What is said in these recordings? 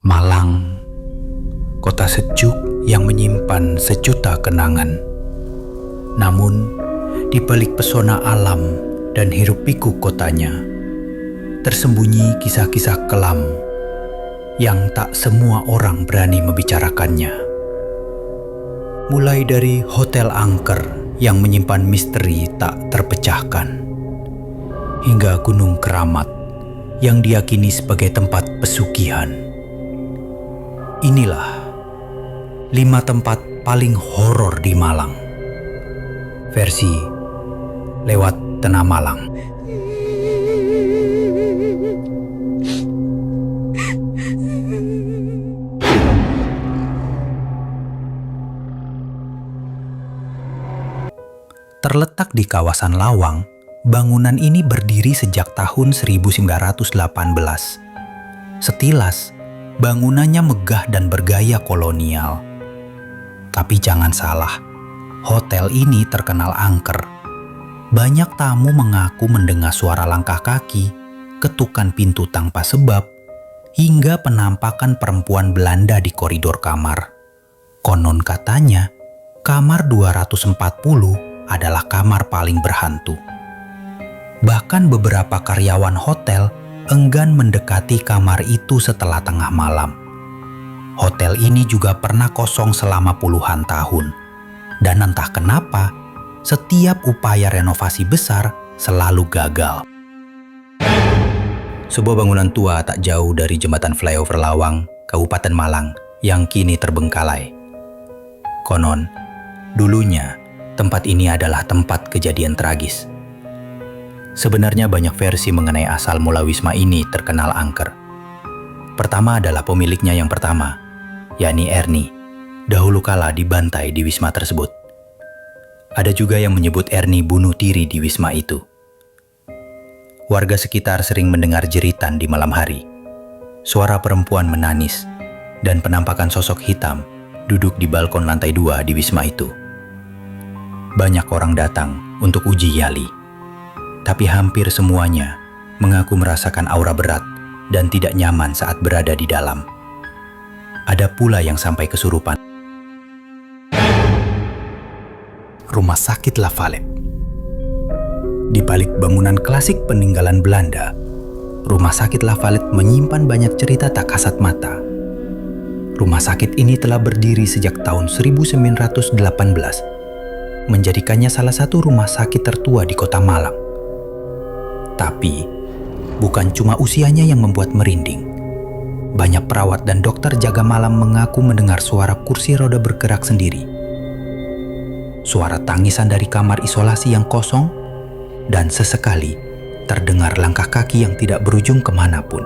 Malang, kota sejuk yang menyimpan sejuta kenangan. Namun, di balik pesona alam dan hiruk-pikuk kotanya, tersembunyi kisah-kisah kelam yang tak semua orang berani membicarakannya. Mulai dari hotel angker yang menyimpan misteri tak terpecahkan, hingga Gunung Keramat yang diyakini sebagai tempat pesugihan. Inilah 5 tempat paling horor di Malang, versi lewat Tenah Malang. Terletak di kawasan Lawang, bangunan ini berdiri sejak tahun 1918. Sekilas, bangunannya megah dan bergaya kolonial. Tapi jangan salah, hotel ini terkenal angker. Banyak tamu mengaku mendengar suara langkah kaki, ketukan pintu tanpa sebab, hingga penampakan perempuan Belanda di koridor kamar. Konon katanya, kamar 240 adalah kamar paling berhantu. Bahkan beberapa karyawan hotel enggan mendekati kamar itu setelah tengah malam. Hotel ini juga pernah kosong selama puluhan tahun. Dan entah kenapa, setiap upaya renovasi besar selalu gagal. Sebuah bangunan tua tak jauh dari jembatan flyover Lawang, Kabupaten Malang, yang kini terbengkalai. Konon, dulunya tempat ini adalah tempat kejadian tragis. Sebenarnya banyak versi mengenai asal mula wisma ini terkenal angker. Pertama adalah pemiliknya yang pertama, yakni Ernie, dahulu kala dibantai di wisma tersebut. Ada juga yang menyebut Ernie bunuh diri di wisma itu. Warga sekitar sering mendengar jeritan di malam hari, suara perempuan menangis, dan penampakan sosok hitam duduk di balkon lantai 2 di wisma itu. Banyak orang datang untuk uji nyali, tapi hampir semuanya mengaku merasakan aura berat dan tidak nyaman saat berada di dalam. Ada pula yang sampai kesurupan. Rumah Sakit La Valette. Di balik bangunan klasik peninggalan Belanda, Rumah Sakit La Valette menyimpan banyak cerita tak kasat mata. Rumah sakit ini telah berdiri sejak tahun 1918, menjadikannya salah satu rumah sakit tertua di kota Malang. Tapi, bukan cuma usianya yang membuat merinding. Banyak perawat dan dokter jaga malam mengaku mendengar suara kursi roda bergerak sendiri, suara tangisan dari kamar isolasi yang kosong, dan sesekali terdengar langkah kaki yang tidak berujung kemanapun.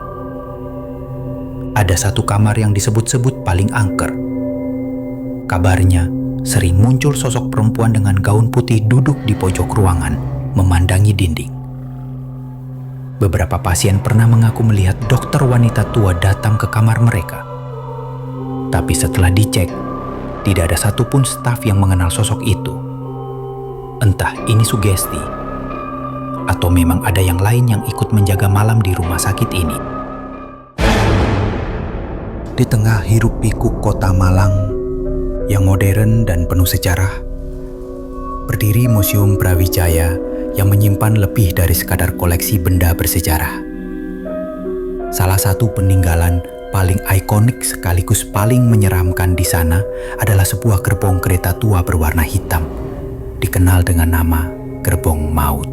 Ada satu kamar yang disebut-sebut paling angker. Kabarnya, sering muncul sosok perempuan dengan gaun putih duduk di pojok ruangan, memandangi dinding. Beberapa pasien pernah mengaku melihat dokter wanita tua datang ke kamar mereka. Tapi setelah dicek, tidak ada satupun staf yang mengenal sosok itu. Entah ini sugesti, atau memang ada yang lain yang ikut menjaga malam di rumah sakit ini. Di tengah hiruk-pikuk kota Malang yang modern dan penuh sejarah, berdiri Museum Brawijaya yang menyimpan lebih dari sekadar koleksi benda bersejarah. Salah satu peninggalan paling ikonik sekaligus paling menyeramkan di sana adalah sebuah gerbong kereta tua berwarna hitam, dikenal dengan nama Gerbong Maut.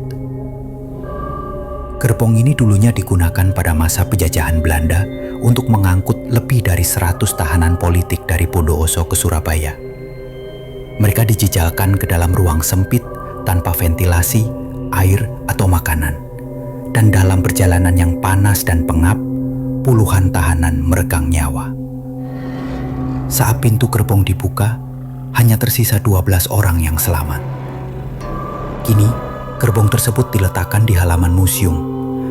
Gerbong ini dulunya digunakan pada masa penjajahan Belanda untuk mengangkut lebih dari 100 tahanan politik dari Bondowoso ke Surabaya. Mereka dijejalkan ke dalam ruang sempit tanpa ventilasi, air, atau makanan. Dan dalam perjalanan yang panas dan pengap, puluhan tahanan meregang nyawa. Saat pintu gerbong dibuka, hanya tersisa 12 orang yang selamat. Kini, gerbong tersebut diletakkan di halaman museum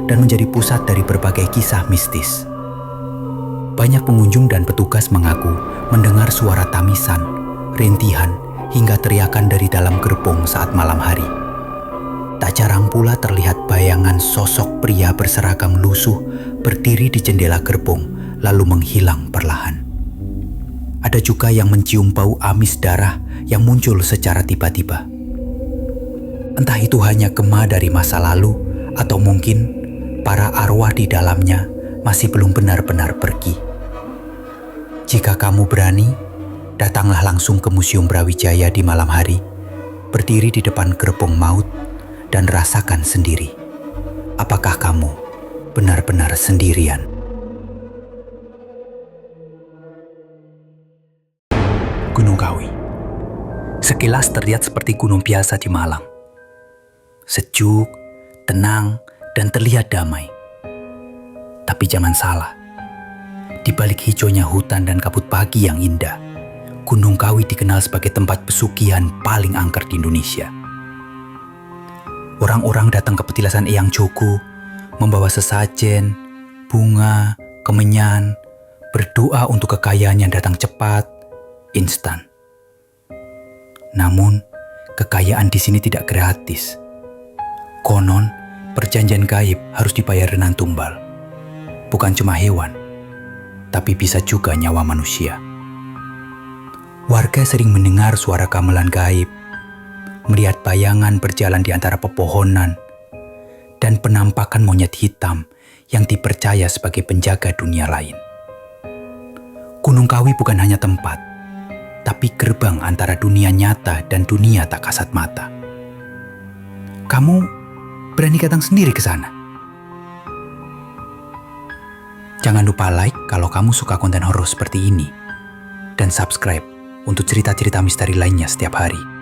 dan menjadi pusat dari berbagai kisah mistis. Banyak pengunjung dan petugas mengaku mendengar suara tamisan, rintihan, hingga teriakan dari dalam gerbong saat malam hari. Tak jarang pula terlihat bayangan sosok pria berseragam lusuh berdiri di jendela gerbong lalu menghilang perlahan. Ada juga yang mencium bau amis darah yang muncul secara tiba-tiba. Entah itu hanya gema dari masa lalu atau mungkin para arwah di dalamnya masih belum benar-benar pergi. Jika kamu berani, datanglah langsung ke Museum Brawijaya di malam hari, berdiri di depan gerbong maut dan rasakan sendiri. Apakah kamu benar-benar sendirian? Gunung Kawi. Sekilas terlihat seperti gunung biasa di Malang. Sejuk, tenang, dan terlihat damai. Tapi jangan salah. Di balik hijaunya hutan dan kabut pagi yang indah, Gunung Kawi dikenal sebagai tempat pesugihan paling angker di Indonesia. Orang-orang datang ke petilasan Eyang Jogo, membawa sesajen, bunga, kemenyan, berdoa untuk kekayaan yang datang cepat, instan. Namun, kekayaan di sini tidak gratis. Konon, perjanjian gaib harus dibayar dengan tumbal. Bukan cuma hewan, tapi bisa juga nyawa manusia. Warga sering mendengar suara gamelan gaib, melihat bayangan berjalan di antara pepohonan, dan penampakan monyet hitam yang dipercaya sebagai penjaga dunia lain. Gunung Kawi bukan hanya tempat, tapi gerbang antara dunia nyata dan dunia tak kasat mata. Kamu berani datang sendiri ke sana? Jangan lupa like kalau kamu suka konten horor seperti ini, dan subscribe untuk cerita-cerita misteri lainnya setiap hari.